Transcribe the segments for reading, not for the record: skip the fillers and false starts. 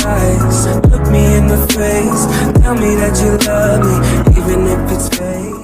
lies. Look me in the face, tell me that you love me, even if it's fake.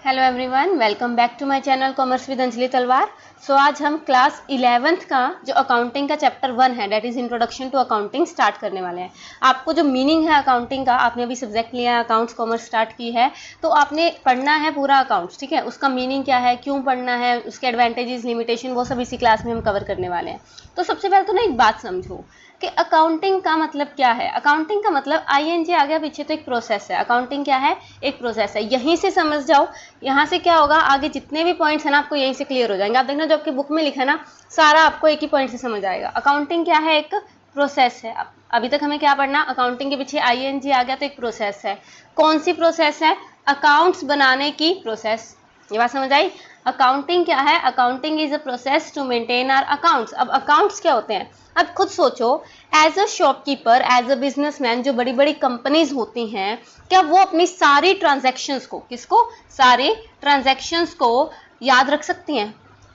Hello everyone, welcome back to my channel commerce with Anjali Talwar. So आज हम class 11th का जो accounting का chapter 1 है, that is introduction to accounting, start करने वाले हैं। आपको जो मीनिंग है अकाउंटिंग का, आपने अभी सब्जेक्ट लिया है अकाउंट्स कॉमर्स स्टार्ट की है, तो आपने पढ़ना है पूरा अकाउंट्स, ठीक है। उसका मीनिंग क्या है, क्यों पढ़ना है, उसके एडवांटेजेस, लिमिटेशन, वो सब इसी क्लास में हम कवर करने वाले हैं। तो सबसे पहले तो ना एक बात समझो कि अकाउंटिंग का मतलब क्या है। अकाउंटिंग का मतलब आईएनजी आ गया पीछे, तो एक प्रोसेस है। अकाउंटिंग क्या है, एक प्रोसेस है। यहीं से समझ जाओ, यहाँ से क्या होगा, आगे जितने भी पॉइंट्स है ना आपको यहीं से क्लियर हो जाएंगे। आप देखना जो आपकी बुक में लिखा है ना, सारा आपको एक ही पॉइंट से समझ आएगा। अकाउंटिंग क्या है, एक प्रोसेस है। अभी तक हमें क्या पढ़ना, अकाउंटिंग के पीछे आईएनजी आ गया तो एक प्रोसेस है। कौन सी प्रोसेस है, अकाउंट्स बनाने की प्रोसेस। ये बात समझ आई। अकाउंटिंग क्या है, accounting is a process to maintain our accounts. अब अकाउंट्स क्या होते हैं, अब खुद सोचो। As a shopkeeper, as a businessman, जो बड़ी बड़ी कंपनीज होती हैं, क्या वो अपनी सारी ट्रांजैक्शंस को, किसको, सारे ट्रांजैक्शंस को याद रख सकती हैं।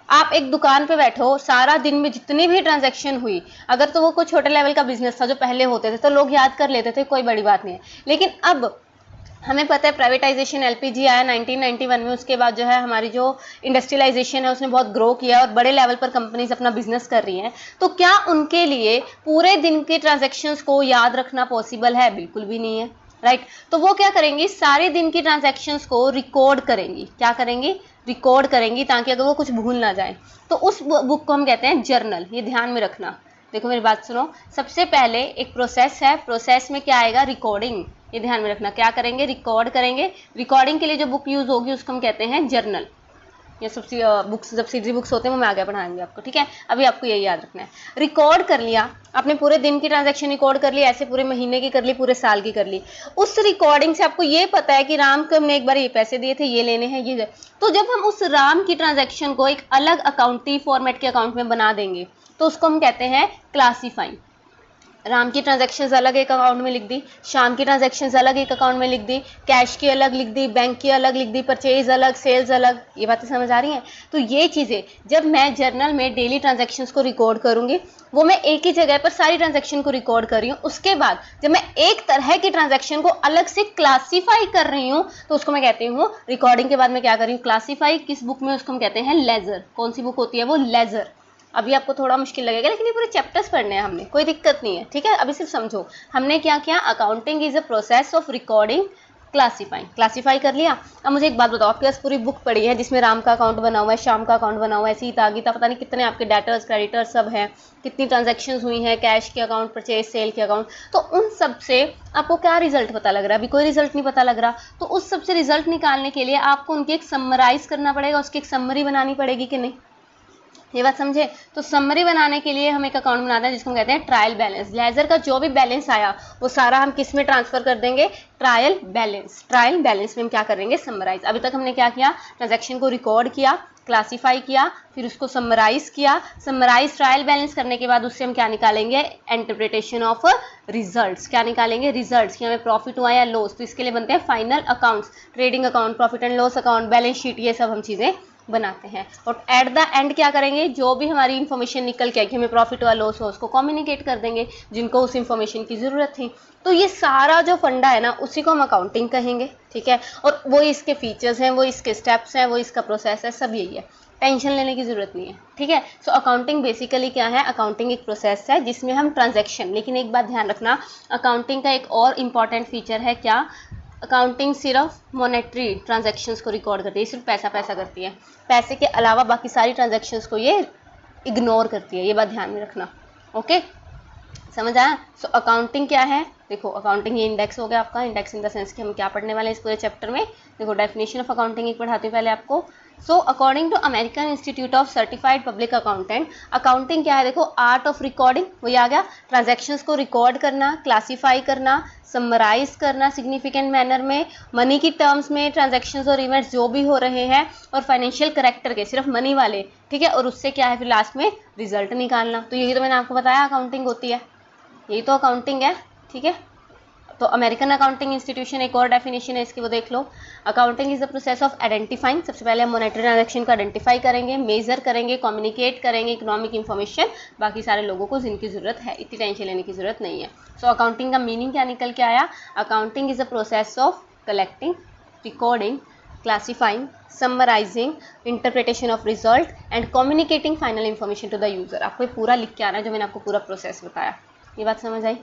आप एक दुकान पे बैठो, सारा दिन में जितनी भी ट्रांजैक्शन हुई, अगर तो वो कोई छोटे लेवल का बिजनेस था जो पहले होते थे तो लोग याद कर लेते थे, कोई बड़ी बात नहीं है। लेकिन अब हमें पता है प्राइवेटाइजेशन, एलपीजी आया 1991 में, उसके बाद जो है हमारी जो इंडस्ट्रियलाइजेशन है उसने बहुत ग्रो किया और बड़े लेवल पर कंपनीज अपना बिजनेस कर रही हैं। तो क्या उनके लिए पूरे दिन के ट्रांजैक्शंस को याद रखना पॉसिबल है? बिल्कुल भी नहीं है, राइट। तो वो क्या करेंगी, सारे दिन की ट्रांजैक्शंस को रिकॉर्ड करेंगी। क्या करेंगी, रिकॉर्ड करेंगी, ताकि अगर वो कुछ भूल ना जाए। तो उस बुक को हम कहते हैं जर्नल। ये ध्यान में रखना। देखो मेरी बात सुनो, सबसे पहले एक प्रोसेस है, प्रोसेस में क्या आएगा, रिकॉर्डिंग। ये ध्यान में रखना, क्या करेंगे, रिकॉर्ड करेंगे। रिकॉर्डिंग के लिए जो बुक यूज होगी उसको हम कहते हैं जर्नल। ये सबसे बुक्स, सब्सिडरी बुक्स होते हैं वो मैं आगे पढ़ाएंगे आपको, ठीक है। अभी आपको यही याद रखना है। रिकॉर्ड कर लिया आपने, पूरे दिन की ट्रांजैक्शन रिकॉर्ड कर ली, ऐसे पूरे महीने की कर ली, पूरे साल की कर ली। उस रिकॉर्डिंग से आपको ये पता है कि राम को हमने एक बार ये पैसे दिए थे, ये लेने हैं, ये। तो जब हम उस राम की ट्रांजैक्शन को एक अलग अकाउंटिंग फॉर्मेट के अकाउंट में बना देंगे तो उसको हम कहते हैं क्लासीफाइंग। राम की ट्रांजैक्शंस अलग एक अकाउंट में लिख दी, शाम की ट्रांजैक्शंस अलग एक अकाउंट में लिख दी, कैश की अलग लिख दी, बैंक की अलग लिख दी, परचेज अलग, सेल्स अलग। ये बातें समझ आ रही हैं। तो ये चीज़ें जब मैं जर्नल में डेली ट्रांजैक्शंस को रिकॉर्ड करूंगी, वो मैं एक ही जगह पर सारी ट्रांजैक्शन को रिकॉर्ड कर रही हूँ। उसके बाद जब मैं एक तरह की ट्रांजैक्शन को अलग से क्लासीफाई कर रही हूँ तो उसको मैं कहती हूँ, रिकॉर्डिंग के बाद मैं क्या कर रही हूँ, क्लासीफाई। किस बुक में, उसको हम कहते हैं लेजर। कौन सी बुक होती है वो, लेजर। अभी आपको थोड़ा मुश्किल लगेगा, लेकिन ये पूरे चैप्टर्स पढ़ने हैं हमने, कोई दिक्कत नहीं है, ठीक है। अभी सिर्फ समझो हमने क्या किया। Accounting is a process of recording, classifying. Classify कर लिया। अब मुझे एक बात बताओ, आपके पास पूरी बुक पड़ी है जिसमें राम का अकाउंट बना हुआ है, श्याम का अकाउंट बना हुआ है, सीता गीता, पता नहीं कितने आपके डेटर्स क्रेडिटर्स सब हैं, कितनी ट्रांजेक्शन हुई हैं, कैश के अकाउंट, परचेज, सेल के अकाउंट। तो उन सब से आपको क्या रिजल्ट पता लग रहा है? अभी कोई रिजल्ट नहीं पता लग रहा। तो उस सब से रिजल्ट निकालने के लिए आपको उनकी एक समराइज करना पड़ेगा, उसकी एक समरी बनानी पड़ेगी कि नहीं। ये बात समझे। तो समरी बनाने के लिए हम एक अकाउंट बनाते हैं जिसको हम कहते हैं ट्रायल बैलेंस। लेजर का जो भी बैलेंस आया वो सारा हम किस में ट्रांसफर कर देंगे, ट्रायल बैलेंस। ट्रायल बैलेंस में हम क्या करेंगे, समराइज। अभी तक हमने क्या किया, ट्रांजैक्शन को रिकॉर्ड किया, क्लासीफाई किया, फिर उसको समराइज किया। समराइज ट्रायल बैलेंस करने के बाद उससे हम क्या निकालेंगे, इंटरप्रिटेशन ऑफ रिजल्ट्स। क्या निकालेंगे, रिजल्ट्स, कि हमें प्रॉफिट हुआ या लॉस। तो इसके लिए बनते हैं final accounts, trading account, profit and loss account, balance sheet, ये सब हम चीजें बनाते हैं। और एट द एंड क्या करेंगे, जो भी हमारी इन्फॉर्मेशन निकल के कि हमें प्रॉफिट हुआ लॉस हो, उसको कम्युनिकेट कर देंगे जिनको उस इन्फॉर्मेशन की जरूरत थी। तो ये सारा जो फंडा है ना, उसी को हम अकाउंटिंग कहेंगे, ठीक है। और वो इसके फीचर्स हैं, वो इसके स्टेप्स हैं, वो इसका प्रोसेस है, सब यही है। टेंशन लेने की जरूरत नहीं है, ठीक है। सो अकाउंटिंग बेसिकली क्या है, अकाउंटिंग एक प्रोसेस है जिसमें हम ट्रांजैक्शन, लेकिन एक बात ध्यान रखना, अकाउंटिंग का एक और इंपॉर्टेंट फीचर है क्या, अकाउंटिंग सिर्फ मॉनेटरी ट्रांजैक्शंस को रिकॉर्ड करती है, सिर्फ पैसा पैसा करती है। पैसे के अलावा बाकी सारी ट्रांजैक्शंस को ये इग्नोर करती है। ये बात ध्यान में रखना, ओके, समझ आया। सो अकाउंटिंग क्या है, देखो अकाउंटिंग ये इंडेक्स हो गया आपका। इंडेक्स इन द सेंस कि हम क्या पढ़ने वाले हैं इस पूरे चैप्टर में। देखो डेफिनेशन ऑफ अकाउंटिंग एक पढ़ाती हूँ पहले आपको। So according to American institute of certified public accountant, accounting क्या है, देखो आर्ट ऑफ रिकॉर्डिंग, वही आ गया। ट्रांजैक्शंस को रिकॉर्ड करना, क्लासीफाई करना, समराइज करना सिग्निफिकेंट मैनर में, मनी की टर्म्स में ट्रांजैक्शंस और इवेंट्स जो भी हो रहे हैं, और फाइनेंशियल करेक्टर के, सिर्फ मनी वाले, ठीक है। और उससे क्या है फिर लास्ट में रिजल्ट निकालना। तो यही तो मैंने आपको बताया अकाउंटिंग होती है, यही तो अकाउंटिंग है, ठीक है। तो अमेरिकन अकाउंटिंग इंस्टीट्यूशन एक और डेफिनेशन है इसकी, वो देख लो। Accounting is the process of identifying, सबसे पहले हम मॉनेटरी ट्रांजैक्शन को आइडेंटिफाई करेंगे, मेजर करेंगे, कम्युनिकेट करेंगे इकोनॉमिक इन्फॉर्मेशन बाकी सारे लोगों को जिनकी जरूरत है, इतनी टेंशन लेने की जरूरत नहीं है। सो अकाउंटिंग का मीनिंग क्या निकल के आया? Accounting is the process of collecting, recording, classifying, summarising, interpretation of result and communicating final information to the user. आपको पूरा लिख के आना है जो मैंने आपको पूरा प्रोसेस बताया। ये बात समझ आई?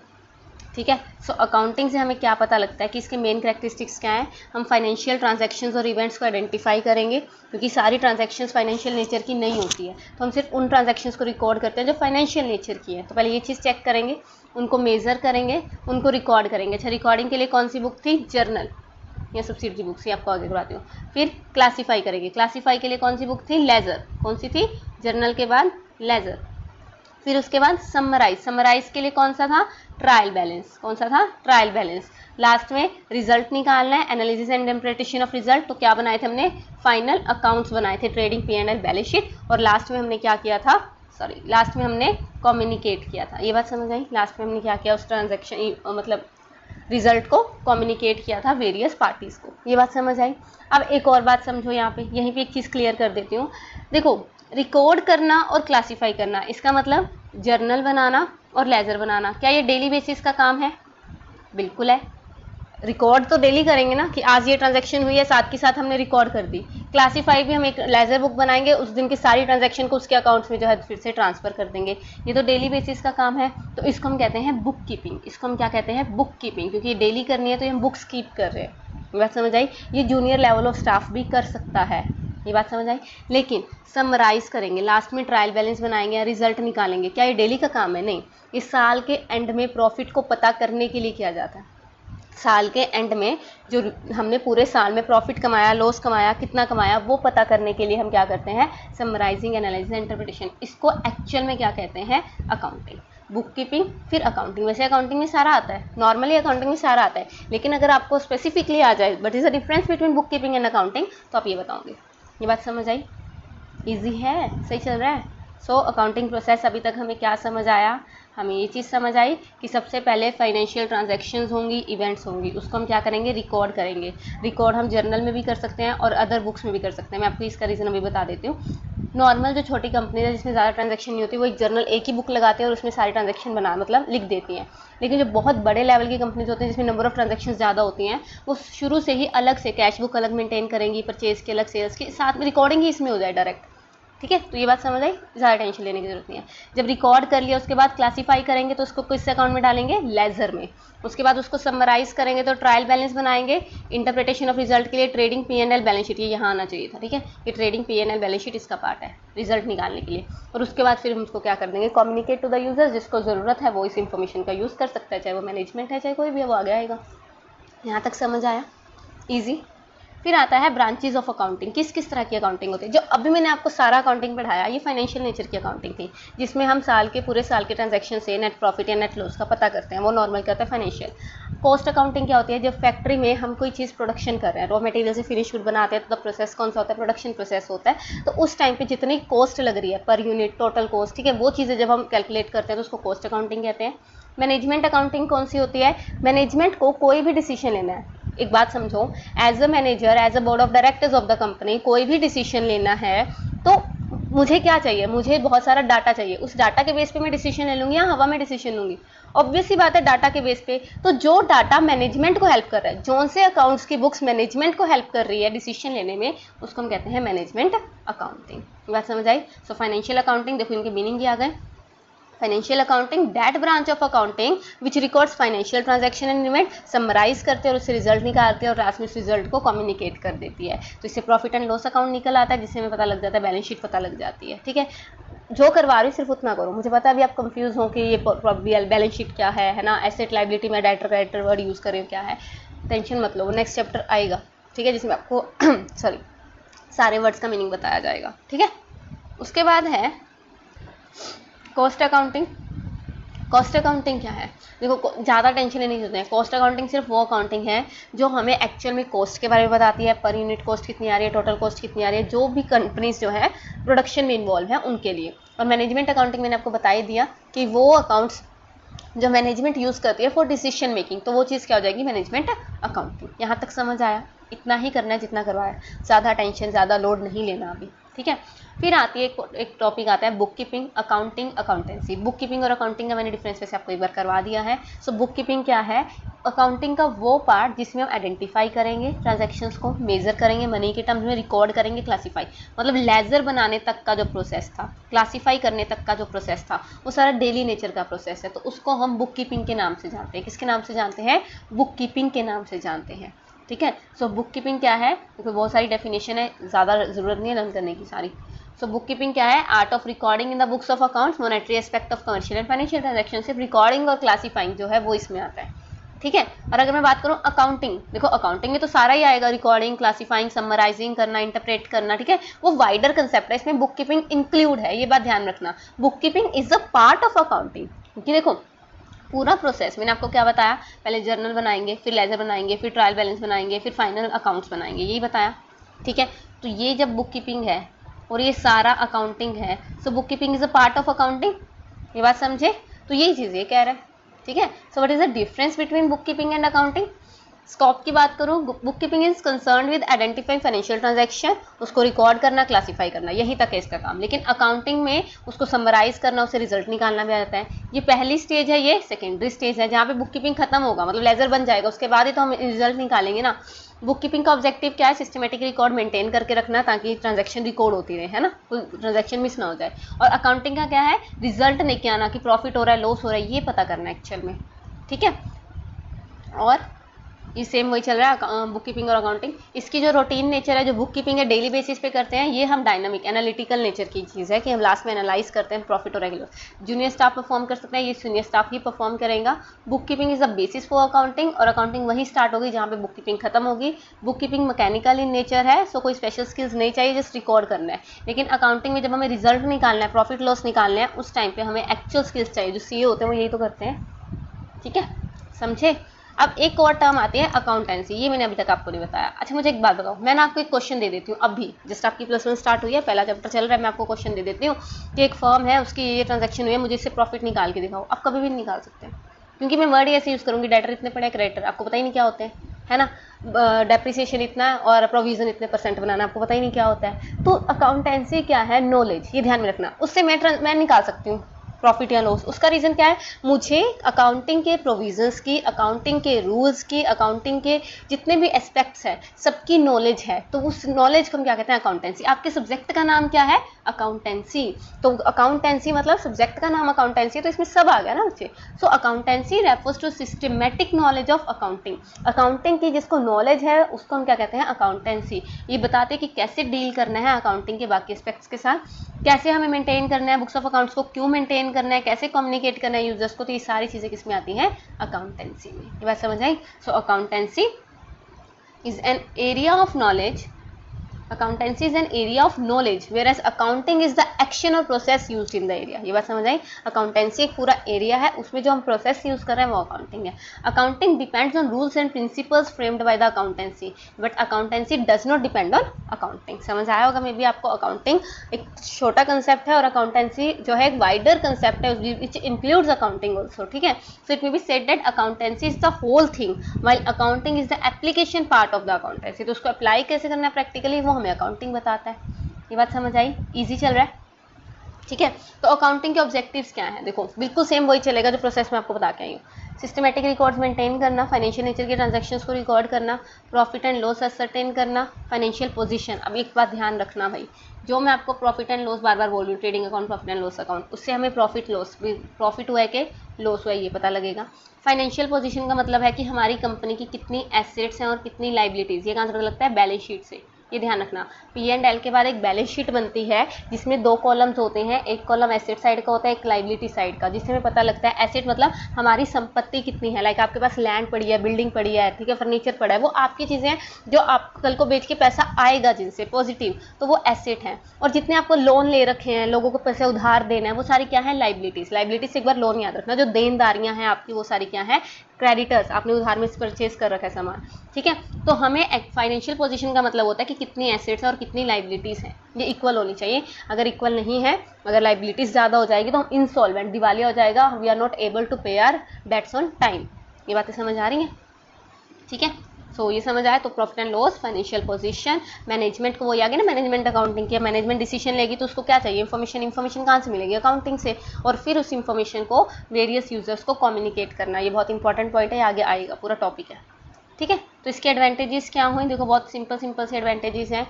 ठीक है। सो अकाउंटिंग से हमें क्या पता लगता है कि इसके मेन कैरेक्टरिस्टिक्स क्या हैं? हम फाइनेंशियल ट्रांजैक्शंस और इवेंट्स को आइडेंटिफाई करेंगे, क्योंकि सारी ट्रांजैक्शंस फाइनेंशियल नेचर की नहीं होती है, तो हम सिर्फ उन ट्रांजैक्शंस को रिकॉर्ड करते हैं जो फाइनेंशियल नेचर की है। तो पहले ये चीज़ चेक करेंगे, उनको मेजर करेंगे, उनको रिकॉर्ड करेंगे। अच्छा, रिकॉर्डिंग के लिए कौन सी बुक थी? जर्नल या सब्सिडरी बुक से, आपको आगे करवाती हूँ। फिर क्लासीफाई करेंगे, क्लासीफाई के लिए कौन सी बुक थी? लेजर। कौन सी थी? जर्नल के बाद लेजर। फिर उसके बाद समराइज, समराइज के लिए कौन सा था? Trial balance. कौन सा था? Trial balance. लास्ट में रिजल्ट निकालना है, analysis and interpretation of result. तो क्या बनाए थे हमने? फाइनल अकाउंट्स बनाए थे, ट्रेडिंग P&L बैलेंस शीट। और लास्ट में हमने क्या किया था? लास्ट में हमने कम्युनिकेट किया था। ये बात समझ आई? लास्ट में हमने क्या किया? उस ट्रांजेक्शन मतलब रिजल्ट को कम्युनिकेट किया था वेरियस पार्टीज को। ये बात समझ आई? अब एक और बात समझो यहाँ पे, यहीं पे एक चीज़ क्लियर कर देती हूँ। देखो, रिकॉर्ड करना और क्लासीफाई करना, इसका मतलब जर्नल बनाना और लेजर बनाना, क्या ये डेली बेसिस का काम है? बिल्कुल है। रिकॉर्ड तो डेली करेंगे ना कि आज ये ट्रांजैक्शन हुई है, साथ के साथ हमने रिकॉर्ड कर दी। क्लासीफाई भी हम एक लेजर बुक बनाएंगे, उस दिन की सारी ट्रांजैक्शन को उसके अकाउंट्स में जो है फिर से ट्रांसफर कर देंगे। ये तो डेली बेसिस का काम है, तो इसको हम कहते हैं बुक कीपिंग। इसको हम क्या कहते हैं? बुक कीपिंग, क्योंकि ये डेली करनी है तो हम बुक्स कीप कर रहे हैं। ये बात समझ आई? ये जूनियर लेवल ऑफ स्टाफ भी कर सकता है। ये बात समझ आई? लेकिन समराइज करेंगे, लास्ट में ट्रायल बैलेंस बनाएंगे या रिजल्ट निकालेंगे, क्या ये डेली का काम है? नहीं। इस साल के एंड में प्रॉफिट को पता करने के लिए किया जाता है। साल के एंड में जो हमने पूरे साल में प्रॉफिट कमाया, लॉस कमाया, कितना कमाया, वो पता करने के लिए हम क्या करते हैं? Summarising, analysis, interpretation. इसको एक्चुअल में क्या कहते हैं? अकाउंटिंग। बुक कीपिंग, फिर अकाउंटिंग। वैसे अकाउंटिंग में सारा आता है, नॉर्मली अकाउंटिंग में सारा आता है, लेकिन अगर आपको स्पेसिफिकली आ जाए but is a difference between book keeping and accounting, तो आप ये बताओगे। ये बात समझ आई? ईजी है? सही चल रहा है? सो अकाउंटिंग प्रोसेस अभी तक हमें क्या समझ आया? हमें ये चीज़ समझ आई कि सबसे पहले फाइनेंशियल ट्रांजैक्शंस होंगी, इवेंट्स होंगी, उसको हम क्या करेंगे? रिकॉर्ड करेंगे। रिकॉर्ड हम जर्नल में भी कर सकते हैं और अदर बुक्स में भी कर सकते हैं। मैं आपको इसका रीज़न अभी बता देती हूँ। नॉर्मल जो छोटी कंपनी है जिसमें ज़्यादा ट्रांजैक्शन नहीं होती, वो एक जर्नल, एक ही बुक लगाते हैं और उसमें सारी ट्रांजैक्शन बना मतलब लिख देती हैं। लेकिन जो बहुत बड़े लेवल की कंपनीज होती हैं जिसमें नंबर ऑफ ट्रांजैक्शन ज़्यादा होती हैं, वो शुरू से ही अलग से कैश बुक अलग मेंटेन करेंगी, परचेज की अलग, सेल्स की साथ में रिकॉर्डिंग ही इसमें हो जाए डायरेक्ट। ठीक है, तो ये बात समझ आई? ज़्यादा टेंशन लेने की जरूरत नहीं है। जब रिकॉर्ड कर लिया उसके बाद क्लासीफाई करेंगे तो उसको किस अकाउंट में डालेंगे? लेजर में। उसके बाद उसको समराइज करेंगे तो ट्रायल बैलेंस बनाएंगे। इंटरप्रिटेशन ऑफ रिजल्ट के लिए ट्रेडिंग P&L बैलेंस शीट, ये यहाँ आना चाहिए था। ठीक है, ये ट्रेडिंग P&L बैलेंस शीट इसका पार्ट है रिजल्ट निकालने के लिए। और उसके बाद फिर हम उसको क्या कर देंगे? Communicate to the user. जिसको ज़रूरत है वो इस इंफॉर्मेशन का यूज़ कर सकता है, चाहे वो मैनेजमेंट है चाहे कोई भी है, वो आगे आएगा। यहाँ तक समझ आया? ईजी। फिर आता है ब्रांचेज ऑफ अकाउंटिंग। किस किस तरह की अकाउंटिंग होती है? जो अभी मैंने आपको सारा अकाउंटिंग पढ़ाया, ये फाइनेंशियल नेचर की अकाउंटिंग थी, जिसमें हम पूरे साल के ट्रांजैक्शन से नेट प्रॉफिट या नेट लॉस का पता करते हैं, वो नॉर्मल क्या होता है? फाइनेंशियल। कॉस्ट अकाउंटिंग क्या होती है? जब फैक्ट्री में हम कोई चीज़ प्रोडक्शन कर रहे हैं, रॉ मटेरियल से फिनिश गुड बनाते हैं, तो द प्रोसेस कौन सा होता है? प्रोडक्शन प्रोसेस होता है। तो उस टाइम पे जितनी कॉस्ट लग रही है पर यूनिट, टोटल कॉस्ट, ठीक है, वो चीज़ें जब हम कैलकुलेट करते हैं तो उसको कॉस्ट अकाउंटिंग कहते हैं। मैनेजमेंट अकाउंटिंग कौन सी होती है? मैनेजमेंट को कोई भी डिसीजन लेना है, एक बात समझो, as a manager, as a board of directors of the company, कोई भी डिसीजन लेना है तो मुझे क्या चाहिए? मुझे बहुत सारा डाटा चाहिए। उस डाटा के बेस पे मैं डिसीजन ले लूँगी या हवा में डिसीजन लूँगी? ऑब्वियस सी बात है, डाटा के बेस पे। तो जो डाटा मैनेजमेंट को हेल्प कर रहा है, जोन से अकाउंट्स की बुक्स मैनेजमेंट को हेल्प कर रही है डिसीजन लेने में, उसको हम कहते हैं मैनेजमेंट अकाउंटिंग। बात समझ आई? सो फाइनेंशियल अकाउंटिंग, देखो इनके मीनिंग ही आ गए। Financial accounting, that branch of accounting which records financial transaction and event, summarise करते हैं और उससे रिजल्ट निकालते हैं और लास्ट में उस रिजल्ट को कम्युनिकेट कर देती है। तो इससे प्रॉफिट एंड लॉस अकाउंट निकल आता है, जिससे हमें पता लग जाता है, बैलेंस शीट पता लग जाती है। ठीक है, जो करवा रही हूँ सिर्फ उतना करो। मुझे पता है अभी आप कंफ्यूज हो कि ये बैलेंस शीट क्या है ना, एसेट लायबिलिटी में डायरेक्टर क्रेडिटर वर्ड यूज़ करें क्या है, टेंशन मत लो, नेक्स्ट चैप्टर आएगा, ठीक है, जिसमें आपको सॉरी सारे वर्ड्स का मीनिंग बताया जाएगा। ठीक है, उसके बाद है कॉस्ट अकाउंटिंग। कॉस्ट अकाउंटिंग क्या है? देखो, ज़्यादा टेंशन लेने की जरूरत है। कॉस्ट अकाउंटिंग सिर्फ वो अकाउंटिंग है जो हमें एक्चुअल में कॉस्ट के बारे में बताती है, पर यूनिट कॉस्ट कितनी आ रही है, टोटल कॉस्ट कितनी आ रही है, जो भी कंपनीज जो है प्रोडक्शन में इन्वॉल्व है उनके लिए। और मैनेजमेंट अकाउंटिंग मैंने आपको बता ही दिया कि वो अकाउंट्स जो मैनेजमेंट यूज़ करती है फॉर डिसीजन मेकिंग, तो वो चीज़ क्या हो जाएगी, मैनेजमेंट अकाउंटिंग। यहाँ तक समझ आया? इतना ही करना है जितना करवाया, ज़्यादा टेंशन, ज़्यादा लोड नहीं लेना अभी, ठीक है। फिर आती है एक टॉपिक आता है book keeping, accounting, accountancy. Book keeping और अकाउंटिंग का मैंने डिफरेंस वैसे आपको एक बार करवा दिया है। सो बुक कीपिंग क्या है, अकाउंटिंग का वो पार्ट जिसमें हम आइडेंटिफाई करेंगे ट्रांजैक्शंस को, मेजर करेंगे, मनी के टर्म्स में रिकॉर्ड करेंगे, क्लासीफाई, मतलब लेजर बनाने तक का जो प्रोसेस था, क्लासीफाई करने तक का जो प्रोसेस था, वो सारा डेली नेचर का प्रोसेस है, तो उसको हम बुक कीपिंग के नाम से जानते हैं। किसके नाम से जानते हैं? बुक कीपिंग के नाम से जानते हैं, ठीक है। सो बुक कीपिंग क्या है, क्योंकि बहुत सारी डेफिनेशन है, ज़्यादा ज़रूरत नहीं है लर्न करने की सारी। सो बुक कीपिंग क्या है, art of recording in the books of accounts monetary aspect of commercial and financial transaction. सिर्फ रिकॉर्डिंग और क्लासीफाइंग जो है वो इसमें आता है, ठीक है। और अगर मैं बात करूँ अकाउंटिंग, देखो अकाउंटिंग में तो सारा ही आएगा, रिकॉर्डिंग, क्लासीफाइंग, समराइजिंग करना, इंटरप्रेट करना, ठीक है। वो वाइडर कंसेप्ट है, इसमें बुक कीपिंग इंक्लूड है, ये बात ध्यान रखना। Book keeping is a part of accounting, क्योंकि देखो पूरा प्रोसेस मैंने आपको क्या बताया, पहले जर्नल बनाएंगे, फिर लेजर बनाएंगे, फिर ट्रायल बैलेंस बनाएंगे, फिर फाइनल अकाउंट्स बनाएंगे, यही बताया, ठीक है। तो ये जब बुक कीपिंग है और ये सारा अकाउंटिंग है, so book keeping is a part of accounting, ये बात समझे। तो यही चीज़ ये कह रहा है, ठीक है। So what is the difference between book keeping and accounting. Scope की बात करूँ, book keeping is concern with identifying financial transaction, उसको रिकॉर्ड करना, क्लासीफाई करना, यही तक है इसका काम। लेकिन अकाउंटिंग में उसको समराइज करना, उसे रिजल्ट निकालना भी आ जाता है। ये पहली स्टेज है, ये सेकेंडरी स्टेज है, जहाँ पे बुक कीपिंग खत्म होगा, मतलब लेजर बन जाएगा, उसके बाद ही तो हम रिजल्ट निकालेंगे ना। बुक कीपिंग का ऑब्जेक्टिव क्या है, सिस्टमेटिक रिकॉर्ड मेंटेन करके रखना, ताकि ट्रांजैक्शन रिकॉर्ड होती रहे, है ना, कोई ट्रांजैक्शन मिस ना हो जाए। और अकाउंटिंग का क्या है, रिजल्ट लेके आना, कि प्रॉफिट हो रहा है, लॉस हो रहा है, ये पता करना एक्चुअल में, ठीक है। और ये सेम वही चल रहा है बुक कीपिंग और अकाउंटिंग। इसकी जो रूटीन नेचर है, जो बुक कीपिंग है डेली बेसिस पे करते हैं, ये हम डायनामिक एनालिटिकल नेचर की चीज़ है, कि हम लास्ट में एनालाइज करते हैं प्रॉफिट और रेगुलर। जूनियर स्टाफ परफॉर्म कर सकते हैं, ये सीनियर स्टाफ ही परफॉर्म करेगा। Book keeping is the basis for accounting, और अकाउंटिंग वही स्टार्ट होगी जहाँ पे बुक कीपिंग खत्म होगी। Book keeping mechanical in nature है, सो कोई स्पेशल स्किल्स नहीं चाहिए, जस्ट रिकॉर्ड करना है। लेकिन अकाउंटिंग में जब हमें रिजल्ट निकालना है, प्रॉफिट लॉस निकालना है, उस टाइम पे हमें एक्चुअल स्किल्स चाहिए। जो सीए होते हैं वो यही तो करते हैं, ठीक है, समझे। अब एक और टर्म आती है अकाउंटेंसी, ये मैंने अभी तक आपको नहीं बताया। अच्छा मुझे एक बात बताओ, मैं ना आपको एक क्वेश्चन दे देती हूँ अभी, जस्ट आपकी +1 स्टार्ट हुई है, पहला चैप्टर चल रहा है, मैं आपको क्वेश्चन दे देती हूँ कि एक फर्म है, उसकी ये ट्रांजैक्शन हुई है, मुझे इससे प्रॉफिट निकाल के दिखाओ। आप कभी भी नहीं निकाल सकते, क्योंकि मैं वर्ड ऐसे यूज़ करूँगी, डेटर इतने पड़े, क्रेडिटर आपको पता ही नहीं क्या होते हैं, है ना, डेप्रिसिएशन इतना और प्रोविजन इतने % बनाना, आपको पता ही नहीं क्या होता है। तो अकाउंटेंसी क्या है, नॉलेज, ये ध्यान में रखना। उससे मैं निकाल सकती हूँ प्रॉफिट या लॉस। उसका रीज़न क्या है, मुझे अकाउंटिंग के प्रोविजंस की, अकाउंटिंग के रूल्स की, अकाउंटिंग के जितने भी एस्पेक्ट्स हैं सबकी नॉलेज है, तो उस नॉलेज को हम क्या कहते हैं, अकाउंटेंसी। आपके सब्जेक्ट का नाम क्या है, अकाउंटेंसी। तो अकाउंटेंसी मतलब सब्जेक्ट का नाम अकाउंटेंसी, तो इसमें सब आ गया ना बच्चे। So accountancy refers to systematic knowledge of accounting. Accounting की जिसको नॉलेज है उसको हम क्या कहते हैं, अकाउंटेंसी। ये बताते हैं कि कैसे डील करना है अकाउंटिंग के बाकी एस्पेक्ट्स के साथ, कैसे हमें मेंटेन करना है बुक्स ऑफ अकाउंट्स को, क्यों मेंटेन करना है, कैसे कम्युनिकेट करना है यूजर्स को। तो ये सारी चीज़ें किसमें आती हैं, अकाउंटेंसी में। ये बात समझ आई। So accountancy is an area of knowledge, accountancy is an area of knowledge whereas accounting is the action और process use in the area. ये बात समझ आई। अकाउंटेंसी एक पूरा एरिया है, उसमें जो हम प्रोसेस यूज कर रहे हैं वो अकाउंटिंग है। Accounting depends on rules and principles framed by the accountancy, but accountancy does not depend on accounting. समझ आया होगा मे बी आपको। अकाउंटिंग एक छोटा कंसेप्ट है और अकाउंटेंसी जो है एक वाइडर कंसेप्ट है, विच इंक्लूड्स अकाउंटिंग ऑल्सो, ठीक है। So it may be said that accountancy is the whole thing while accounting is the application part of the accountancy. तो उसको अप्लाई कैसे करना है प्रैक्टिकली, वो हमें अकाउंटिंग बताता है। ये बात समझ आई, इजी चल रहा है, ठीक है। तो अकाउंटिंग के ऑब्जेक्टिव्स क्या हैं, देखो बिल्कुल सेम वही चलेगा जो प्रोसेस में आपको बता के आई हूँ। सिस्टमेटिक रिकॉर्ड्स मेंटेन करना, फाइनेंशियल नेचर के ट्रांजैक्शंस को रिकॉर्ड करना, प्रॉफिट एंड लॉस असर्टेन करना, फाइनेंशियल पोजीशन। अब एक बात ध्यान रखना भाई, जो मैं आपको प्रॉफिट एंड लॉस बार बार बोल रही हूँ, trading account, profit and loss account, उससे हमें प्रॉफिट लॉस, प्रॉफिट हुआ है कि लॉस हुआ है ये पता लगेगा। फाइनेंशियल पोजीशन का मतलब है कि हमारी कंपनी की कितनी एसेट्स हैं और कितनी लाइबिलिटीज़, ये कहाँ से पता लगता है, बैलेंस शीट से। ये ध्यान रखना, P&L के बाद एक बैलेंस शीट बनती है जिसमें 2 कॉलम्स होते हैं, एक कॉलम एसेट साइड का होता है, एक लाइबिलिटी साइड का, जिससे हमें पता लगता है एसेट मतलब हमारी संपत्ति कितनी है। लाइक आपके पास लैंड पड़ी है, बिल्डिंग पड़ी है, ठीक है, फर्नीचर पड़ा है, वो आपकी चीज़ें हैं जो आप कल को बेच के पैसा आएगा जिनसे पॉजिटिव, तो वो एसेट हैं। और जितने आपको लोन ले रखे हैं, लोगों को पैसे उधार देना है, वो सारी क्या है, लाइबिलिटीज़। लाइबिलिटीज़ से एक बार लोन याद रखना, जो देनदारियाँ हैं आपकी वो सारी क्या हैं, क्रेडिटर्स, आपने उधार में परचेज कर रखा है सामान, ठीक है। तो हमें फाइनेंशियल पोजीशन का मतलब होता है कि कितनी एसेट्स और कितनी लाइबिलिटीज़ हैं, ये इक्वल होनी चाहिए। अगर इक्वल नहीं है, अगर लाइबिलिटीज़ ज़्यादा हो जाएगी तो हम इंसॉल्वेंट, दिवालिया हो जाएगा, we are not able to pay our debts on time. ये बातें समझ आ रही हैं, ठीक है। सो ये समझ आए तो profit and loss, financial position, management को, वो आ गया ना मैनेजमेंट अकाउंटिंग की। मैनेजमेंट डिसीजन लेगी तो उसको क्या चाहिए, इन्फॉर्मेशन कहाँ से मिलेगी, अकाउंटिंग से, और फिर उस इन्फॉर्मेशन को वेरियस यूजर्स को कम्युनिकेट करना। ये बहुत इंपॉर्टेंट पॉइंट है, आगे आएगा, पूरा टॉपिक है, ठीक है। तो इसके एडवांटेजेस क्या हुए, देखो बहुत सिंपल से एडवांटेजेस हैं।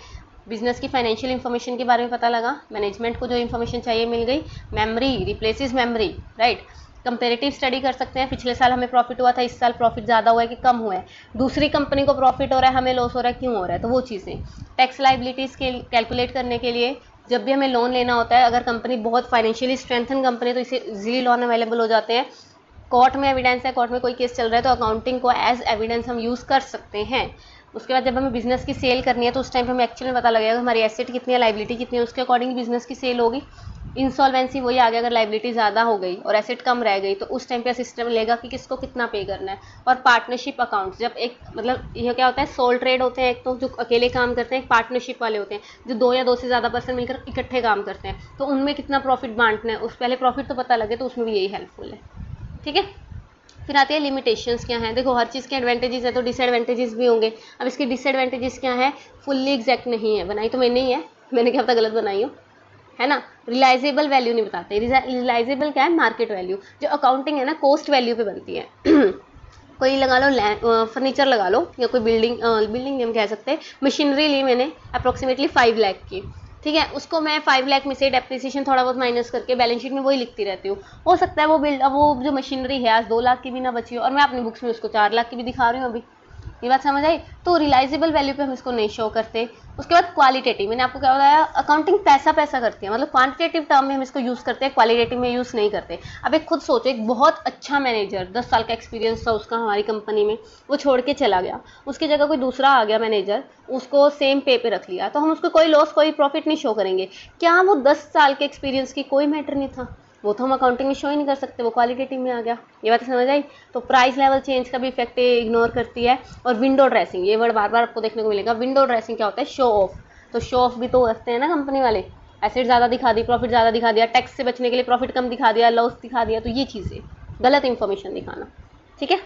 बिजनेस की फाइनेंशियल इन्फॉर्मेशन के बारे में पता लगा, मैनेजमेंट को जो इन्फॉर्मेशन चाहिए मिल गई, memory replaces memory, right. Comparative study कर सकते हैं, पिछले साल हमें प्रॉफिट हुआ था, इस साल प्रॉफिट ज़्यादा हुआ है कि कम हुआ है, दूसरी कंपनी को प्रॉफिट हो रहा है, हमें लॉस हो रहा है, क्यों हो रहा है, तो वो चीज़ें। टैक्स लाइबिलिटीज़ के कैलकुलेट करने के लिए जब भी हमें लोन लेना होता है, अगर कंपनी बहुत फाइनेंशियली स्ट्रेंथन कंपनी है तो इसे इजीली लोन अवेलेबल हो जाते हैं। कोर्ट में एविडेंस है, कोर्ट में कोई केस चल रहा है तो अकाउंटिंग को एज एविडेंस हम यूज़ कर सकते हैं। उसके बाद जब हमें बिजनेस की सेल करनी है तो उस टाइम पे हमें एक्चुअली पता लगेगा हमारी एसेट कितनी है, लाइबिलिटी कितनी है, उसके अकॉर्डिंग बिजनेस की सेल होगी। इंसॉल्वेंसी वही आ गया, अगर लाइबिलिटी ज़्यादा हो गई और एसेट कम रह गई तो उस टाइम पे सिस्टम लेगा कि किसको कितना पे करना है। और पार्टनरशिप अकाउंट्स, जब एक मतलब यह क्या होता है, सोल ट्रेड होते हैं एक तो, जो अकेले काम करते हैं, एक पार्टनरशिप वाले होते हैं जो 2 या 2 से ज़्यादा पर्सन मिलकर इकट्ठे काम करते हैं, तो उनमें कितना प्रॉफिट बांटना है, उस पहले प्रॉफिट तो पता लगे, तो उसमें भी यही हेल्पफुल है, ठीक है। फिर आती है लिमिटेशंस क्या हैं। देखो हर चीज़ के एडवांटेजेस है तो डिसएडवांटेजेस भी होंगे। अब इसके डिसएडवांटेजेस क्या है, फुल्ली एग्जैक्ट नहीं है, बनाई तो मैंने ही है, मैंने क्या पता गलत बनाई हो, है ना। रिलाइजेबल वैल्यू नहीं बताते, रिलाइजेबल क्या है, मार्केट वैल्यू। जो अकाउंटिंग है ना, कोस्ट वैल्यू पे बनती है कोई लगा लो फर्नीचर लगा लो, या कोई बिल्डिंग हम कह सकते हैं, मशीनरी ली मैंने अप्रोक्सीमेटली 5 लाख की, ठीक है। उसको मैं 5 लाख में से डेप्रिसिएशन थोड़ा बहुत माइनस करके बैलेंस शीट में वही लिखती रहती हूँ। हो सकता है वो जो मशीनरी है आज 2 लाख की भी ना बची हो और मैं अपनी बुक्स में उसको 4 लाख की भी दिखा रही हूँ अभी। ये बात समझ आई। तो रिलाइजेबल वैल्यू पे हम इसको नहीं शो करते। उसके बाद क्वालिटेटिव, मैंने आपको क्या बताया, अकाउंटिंग पैसा करती है, मतलब क्वांटिटेटिव टर्म में हम इसको यूज़ करते हैं, क्वालिटेटिव में यूज़ नहीं करते। अब एक खुद सोचो, एक बहुत अच्छा मैनेजर 10 साल का एक्सपीरियंस था उसका हमारी कंपनी में, वो छोड़ के चला गया, उसकी जगह कोई दूसरा आ गया मैनेजर, उसको सेम पे रख लिया, तो हम उसको कोई लॉस कोई प्रॉफिट नहीं शो करेंगे। क्या वो 10 साल के एक्सपीरियंस की कोई मैटर नहीं था, वो तो हम अकाउंटिंग में शो ही नहीं कर सकते, वो क्वालिटेटिव में आ गया। ये बात समझ आई। तो प्राइस लेवल चेंज का भी इफेक्ट इग्नोर करती है। और विंडो ड्रेसिंग, ये वर्ड बार बार आपको देखने को मिलेगा। विंडो ड्रेसिंग क्या होता है, शो ऑफ। तो शो ऑफ भी तो रखते हैं ना कंपनी वाले, एसेट ज़्यादा दिखा दी, प्रॉफिट ज़्यादा दिखा दिया, टैक्स से बचने के लिए प्रॉफिट कम दिखा दिया, लॉस दिखा दिया, तो ये चीज़ें गलत इंफॉर्मेशन दिखाना, ठीक है।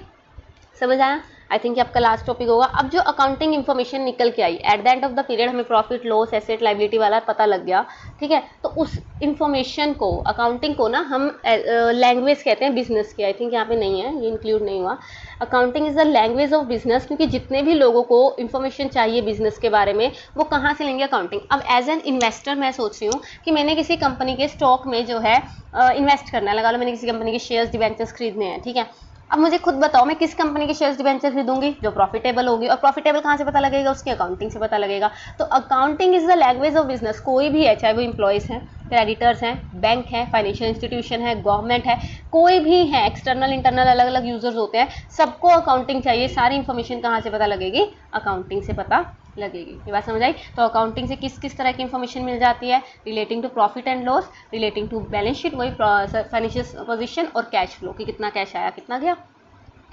समझ आया। आई थिंक आपका लास्ट टॉपिक होगा। अब जो अकाउंटिंग इन्फॉर्मेशन निकल के आई at the end of the period, हमें प्रॉफिट लॉस एसेट लाइबिलिटी वाला पता लग गया, ठीक है। तो उस इन्फॉर्मेशन को, अकाउंटिंग को ना हम लैंग्वेज कहते हैं बिजनेस की। आई थिंक यहाँ पे नहीं है, ये इंक्लूड नहीं हुआ। Accounting is the language of business, क्योंकि जितने भी लोगों को इन्फॉर्मेशन चाहिए बिजनेस के बारे में, वो कहाँ से लेंगे, अकाउंटिंग। अब एज एन इन्वेस्टर मैं सोच रही हूँ कि मैंने किसी कंपनी के स्टॉक में जो है इन्वेस्ट करना है, लगा लो मैंने किसी कंपनी के शेयर्स डिबेंचर्स खरीदने हैं, ठीक है। अब मुझे खुद बताओ मैं किस कंपनी के शेयर्स डिबेंचर खरीदूंगी, जो प्रॉफिटेबल होगी। और प्रॉफिटेबल कहाँ से पता लगेगा, उसकी अकाउंटिंग से पता लगेगा। तो accounting is the language of business. कोई भी है, चाहे वो एम्प्लॉयज़ हैं, क्रेडिटर्स हैं, बैंक है, फाइनेंशियल इंस्टीट्यूशन है, गवर्नमेंट है, कोई भी है, एक्सटर्नल इंटरनल अलग अलग यूजर्स होते हैं, सबको अकाउंटिंग चाहिए। सारी इंफॉर्मेशन कहाँ से पता लगेगी, अकाउंटिंग से पता लगेगी। ये बात समझ आई। तो अकाउंटिंग से किस किस तरह की इंफॉर्मेशन मिल जाती है, relating to profit and loss, relating to balance sheet, वही फाइनेंशियल पोजीशन, और कैश फ्लो कि कितना कैश आया कितना गया,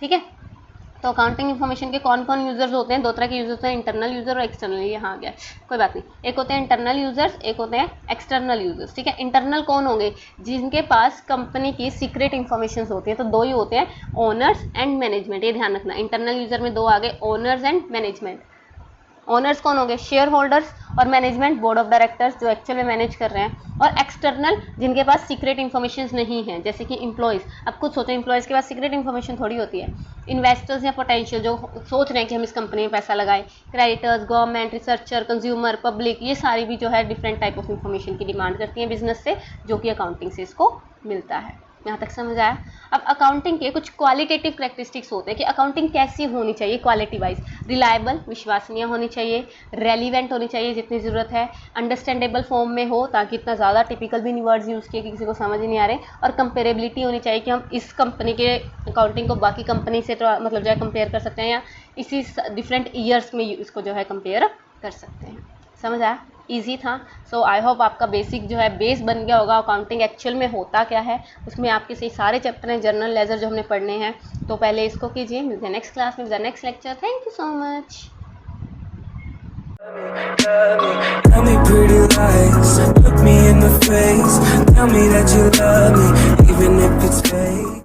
ठीक है। तो अकाउंटिंग इन्फॉर्मेशन के कौन कौन यूजर्स होते हैं, 2 तरह के यूजर्स होते हैं, इंटरनल यूजर और एक्सटर्नल। यहाँ आ गया, कोई बात नहीं। एक होते हैं इंटरनल यूजर्स, एक होते हैं एक्सटर्नल यूजर्स, ठीक है। इंटरनल कौन होंगे, जिनके पास कंपनी की सीक्रेट इन्फॉर्मेशन होती है। तो 2 ही होते हैं, ओनर्स एंड मैनेजमेंट। ये ध्यान रखना, इंटरनल यूजर में 2 आ गए, ओनर्स एंड मैनेजमेंट। ओनर्स कौन होंगे, शेयर होल्डर्स, और मैनेजमेंट बोर्ड ऑफ डायरेक्टर्स जो एक्चुअल में मैनेज कर रहे हैं। और एक्सटर्नल जिनके पास सीक्रेट इन्फॉर्मेशन नहीं है, जैसे कि एम्प्लॉयज़। अब खुद सोचो, एम्प्लॉयज़ के पास सीक्रेट इन्फॉर्मेशन थोड़ी होती है। इन्वेस्टर्स या पोटेंशियल जो सोच रहे हैं कि हम इस कंपनी में पैसा लगाएं, creditors, government, researcher, consumer, public, ये सारी भी जो है डिफरेंट टाइप ऑफ इन्फॉर्मेशन की डिमांड करती हैं बिजनेस से, जो कि अकाउंटिंग से इसको मिलता है। यहाँ तक समझ आया। अब अकाउंटिंग के कुछ क्वालिटेटिव कैरेक्टरिस्टिक्स होते हैं कि अकाउंटिंग कैसी होनी चाहिए क्वालिटी वाइज। रिलायबल, विश्वसनीय होनी चाहिए, रेलिवेंट होनी चाहिए जितनी ज़रूरत है, अंडरस्टैंडेबल फॉर्म में हो ताकि इतना ज़्यादा टिपिकल भी नहीं वर्ड्स यूज़ किए कि किसी को समझ ही नहीं आ रहे, और कंपेरेबिलिटी होनी चाहिए कि हम इस कंपनी के अकाउंटिंग को बाकी कंपनी से तो मतलब जो है कंपेयर कर सकते हैं, या इसी डिफरेंट ईयर्स में इसको जो है कंपेयर कर सकते हैं। समझ आया। इजी था। सो आई होप आपका बेसिक जो है बेस बन गया होगा, अकाउंटिंग एक्चुअल में होता क्या है, उसमें आपके से सारे चैप्टर हैं, जर्नल लेजर जो हमने पढ़ने हैं। तो पहले इसको कीजिए, मिलते हैं नेक्स्ट क्लास में, the next lecture. Thank you so much. Tell me pretty lies, look me in the face. Tell me that you love me, even if it's fake.